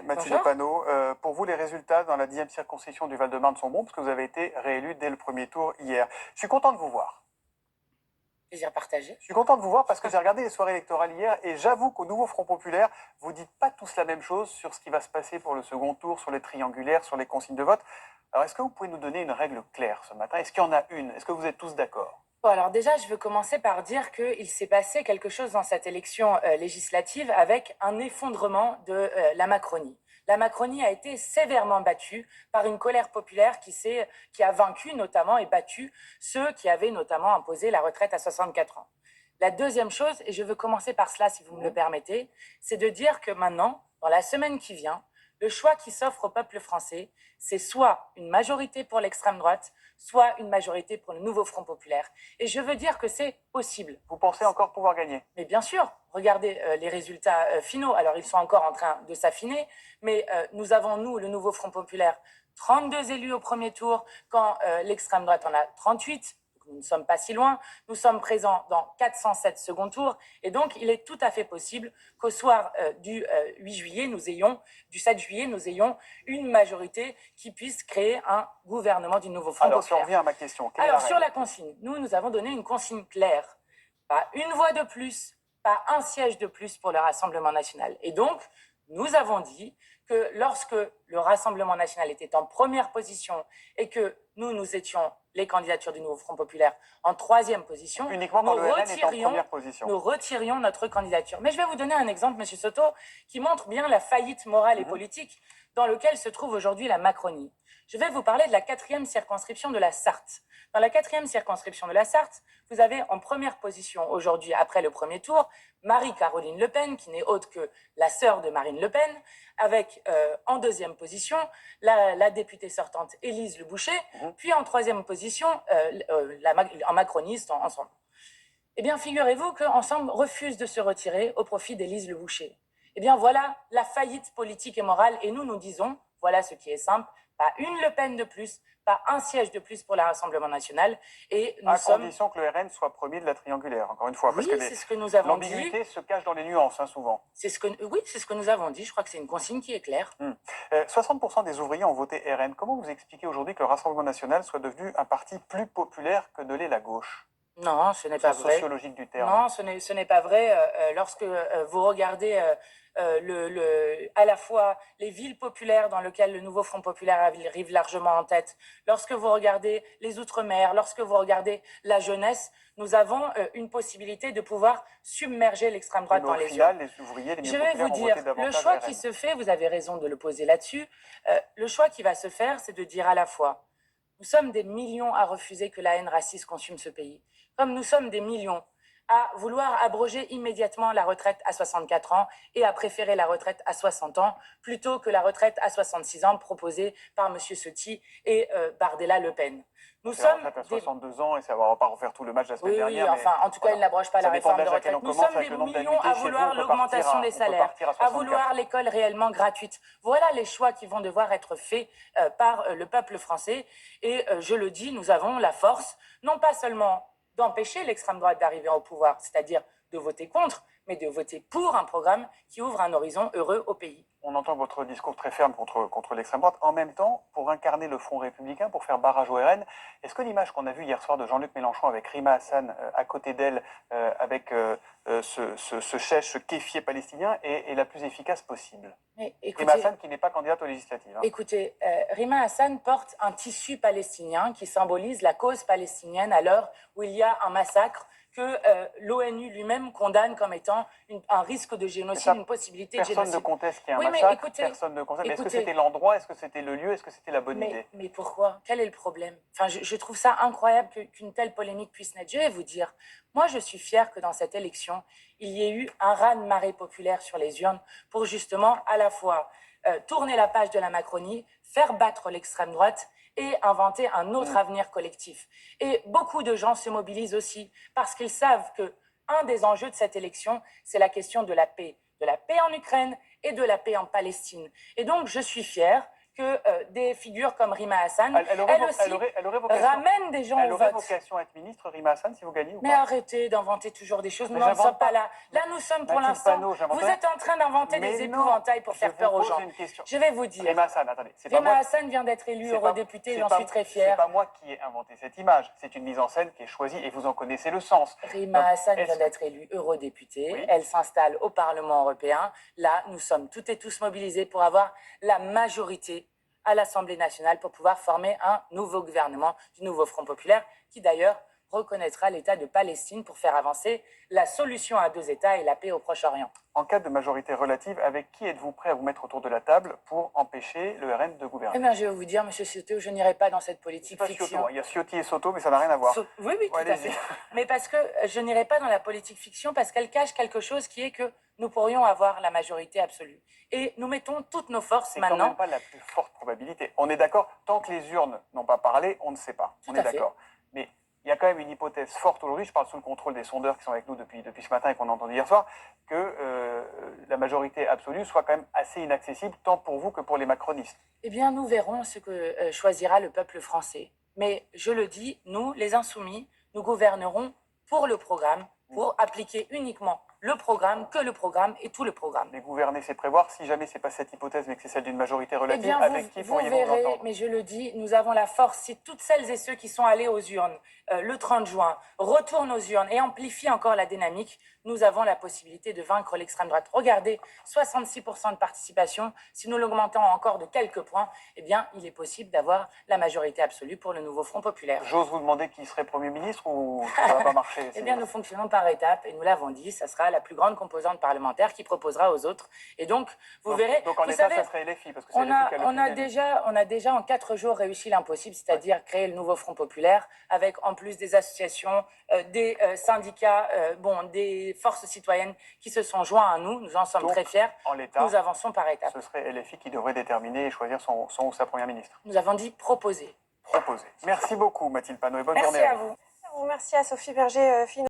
Mathilde Panot. Pour vous, les résultats dans la 10e circonscription du Val-de-Marne sont bons parce que vous avez été réélu dès le premier tour hier. Je suis content de vous voir. Plaisir partagé. Je suis content de vous voir parce que j'ai regardé les soirées électorales hier et j'avoue qu'au nouveau Front Populaire, vous dites pas tous la même chose sur ce qui va se passer pour le second tour, sur les triangulaires, sur les consignes de vote. Alors, est-ce que vous pouvez nous donner une règle claire ce matin? Est-ce qu'il y en a une? Est-ce que vous êtes tous d'accord? Bon, alors déjà, je veux commencer par dire qu'il s'est passé quelque chose dans cette élection législative avec un effondrement de la Macronie. La Macronie a été sévèrement battue par une colère populaire qui a vaincu notamment et battu ceux qui avaient notamment imposé la retraite à 64 ans. La deuxième chose, et je veux commencer par cela si vous me le permettez, c'est de dire que maintenant, dans la semaine qui vient, le choix qui s'offre au peuple français, c'est soit une majorité pour l'extrême droite, soit une majorité pour le nouveau Front Populaire. Et je veux dire que c'est possible. Vous pensez encore pouvoir gagner? Mais bien sûr, regardez les résultats finaux. Alors, ils sont encore en train de s'affiner, mais nous avons, nous, le nouveau Front Populaire, 32 élus au premier tour, quand l'extrême droite en a 38. Nous ne sommes pas si loin. Nous sommes présents dans 407 second tours. Et donc, il est tout à fait possible qu'au soir du 7 juillet, nous ayons une majorité qui puisse créer un gouvernement du nouveau Front Populaire. Alors, si on revient à ma question. Alors, sur la consigne, nous avons donné une consigne claire. Pas une voix de plus, pas un siège de plus pour le Rassemblement national. Et donc, nous avons dit que lorsque le Rassemblement national était en première position et que nous étions les candidatures du nouveau Front Populaire en troisième position, uniquement quand le RN est en première position. Nous retirions notre candidature. Mais je vais vous donner un exemple, M. Soto, qui montre bien la faillite morale et politique dans laquelle se trouve aujourd'hui la Macronie. Je vais vous parler de la 4e circonscription de la Sarthe. Dans la 4e circonscription de la Sarthe, vous avez en première position aujourd'hui, après le premier tour, Marie-Caroline Le Pen, qui n'est autre que la sœur de Marine Le Pen, avec en deuxième position la députée sortante Élise Le Boucher, puis en troisième position en macroniste Ensemble. Eh bien, figurez-vous qu'Ensemble refuse de se retirer au profit d'Élise Le Boucher. Eh bien, voilà la faillite politique et morale. Et nous disons, voilà ce qui est simple, pas une Le Pen de plus, pas un siège de plus pour le Rassemblement national. Et nous sommes... condition que le RN soit premier de la triangulaire, encore une fois. Oui, parce que c'est ce que nous avons dit. L'ambiguïté se cache dans les nuances, souvent. Oui, c'est ce que nous avons dit. Je crois que c'est une consigne qui est claire. 60% des ouvriers ont voté RN. Comment vous expliquez aujourd'hui que le Rassemblement national soit devenu un parti plus populaire que ne l'est la gauche? Non, ce n'est pas vrai. Sociologique du terme. Non, ce n'est pas vrai. Lorsque vous regardez à la fois les villes populaires dans lesquelles le nouveau Front Populaire arrive largement en tête, lorsque vous regardez les Outre-mer, lorsque vous regardez la jeunesse, nous avons une possibilité de pouvoir submerger l'extrême droite dans les urnes. Les ouvriers, les Je vais vous dire, le choix qui se fait, vous avez raison de le poser là-dessus, le choix qui va se faire, c'est de dire à la fois, nous sommes des millions à refuser que la haine raciste consume ce pays, comme nous sommes des millions à vouloir abroger immédiatement la retraite à 64 ans et à préférer la retraite à 60 ans plutôt que la retraite à 66 ans proposée par M. Ciotti et Bardella Le Pen. Nous sommes à 62 ans et ça va pas refaire tout le match la semaine dernière. Oui, enfin, en tout cas, il n'abroge pas la réforme de retraite. Nous sommes des millions à vouloir l'augmentation des salaires, à vouloir l'école réellement gratuite. Voilà les choix qui vont devoir être faits par le peuple français. Et je le dis, nous avons la force, non pas seulement d'empêcher l'extrême droite d'arriver au pouvoir, c'est-à-dire de voter contre, mais de voter pour un programme qui ouvre un horizon heureux au pays. On entend votre discours très ferme contre l'extrême droite. En même temps, pour incarner le Front républicain, pour faire barrage au RN, est-ce que l'image qu'on a vue hier soir de Jean-Luc Mélenchon avec Rima Hassan à côté d'elle, avec ce kéfier palestinien, est la plus efficace possible? Rima Hassan qui n'est pas candidate aux législatives. Écoutez, Rima Hassan porte un tissu palestinien qui symbolise la cause palestinienne à l'heure où il y a un massacre que l'ONU lui-même condamne comme étant un risque de génocide, une possibilité de génocide. Personne ne conteste qu'il y a un massacre, personne ne conteste. Mais est-ce que c'était l'endroit, est-ce que c'était le lieu, est-ce que c'était la bonne idée? Mais pourquoi? Quel est le problème? Enfin, je trouve ça incroyable qu'une telle polémique puisse naître. Je vais vous dire, moi je suis fière que dans cette élection, il y ait eu un raz-de-marée populaire sur les urnes pour justement à la fois tourner la page de la Macronie, faire battre l'extrême droite et inventer un autre avenir collectif. Et beaucoup de gens se mobilisent aussi parce qu'ils savent qu'un des enjeux de cette élection, c'est la question de la paix en Ukraine et de la paix en Palestine. Et donc, je suis fière que des figures comme Rima Hassan, Elle aurait vocation, ramènent des gens elle au aurait vote. vocation à être ministre, Rima Hassan, si vous gagnez ou Mais pas? arrêtez d'inventer toujours des choses, nous Mais n'en j'invente sommes pas pas. là. Là, nous sommes pour Mathilde l'instant, Panot, j'invente vous rien. êtes en train d'inventer Mais des non, épouvantails pour je faire vous peur aux pose gens. une question. Je vais vous dire, Rima Hassan, attendez, c'est pas Rima moi. Hassan vient d'être élu C'est pas- eurodéputé, c'est j'en pas- suis très C'est fière. pas moi qui ai inventé cette image, c'est une mise en scène qui est choisie et vous en connaissez le sens. Rima Donc, Hassan est-ce vient que- d'être élue eurodéputée, Oui. elle s'installe au Parlement européen. Là, nous sommes toutes et tous mobilisés pour avoir la majorité à l'Assemblée nationale pour pouvoir former un nouveau gouvernement du nouveau Front populaire qui d'ailleurs reconnaîtra l'État de Palestine pour faire avancer la solution à 2 États et la paix au Proche-Orient. En cas de majorité relative, avec qui êtes-vous prêt à vous mettre autour de la table pour empêcher le RN de Eh gouverner? bien, je vais vous dire, monsieur Ciotti, je n'irai pas dans cette C'est politique pas fiction. Cioto, hein. Il y a Ciotti et Soto, mais ça n'a rien à voir. Oui, oui, tout Ouais, à allez-y. fait. Mais parce que je n'irai pas dans la politique fiction, parce qu'elle cache quelque chose qui est que nous pourrions avoir la majorité absolue. Et nous mettons toutes nos forces C'est quand maintenant. même pas la plus forte probabilité. On est d'accord, tant que les urnes n'ont pas parlé, on ne sait pas. Tout On à est fait. d'accord. Mais il y a quand même une hypothèse forte aujourd'hui, je parle sous le contrôle des sondeurs qui sont avec nous depuis ce matin et qu'on a entendu hier soir, que la majorité absolue soit quand même assez inaccessible, tant pour vous que pour les macronistes. Eh bien, nous verrons ce que choisira le peuple français. Mais je le dis, nous, les insoumis, nous gouvernerons pour le programme, pour appliquer uniquement le programme, que le programme et tout le programme. Mais gouverner, c'est prévoir. Si jamais c'est pas cette hypothèse, mais que c'est celle d'une majorité Eh relative, bien, avec qui vous pourriez-vous vous verrez, entendre? mais je le dis, nous avons la force, si toutes celles et ceux qui sont allés aux urnes le 30 juin retournent aux urnes et amplifient encore la dynamique, nous avons la possibilité de vaincre l'extrême droite. Regardez, 66% de participation, si nous l'augmentons encore de quelques points, eh bien, il est possible d'avoir la majorité absolue pour le nouveau Front populaire. J'ose vous demander qui serait Premier ministre ou ça va pas marcher? Eh bien, nous fonctionnons par étapes et nous l'avons dit, ça sera la plus grande composante parlementaire qui proposera aux autres. Et donc, vous verrez, Donc en vous l'état, savez, ça serait LFI, parce que c'est on LFI qui a le a plus gagné. on a déjà en 4 jours réussi l'impossible, c'est-à-dire créer le nouveau Front populaire, avec en plus des associations, des syndicats, des forces citoyennes qui se sont joints à nous. Nous en sommes Donc, très fiers. En l'état, Nous avançons par étapes. ce serait LFI qui devrait déterminer et choisir son ou sa première ministre. Nous avons dit proposer. Proposé. Merci beaucoup, Mathilde Panot, et bonne Merci journée à vous. vous. Merci à Sophie Berger.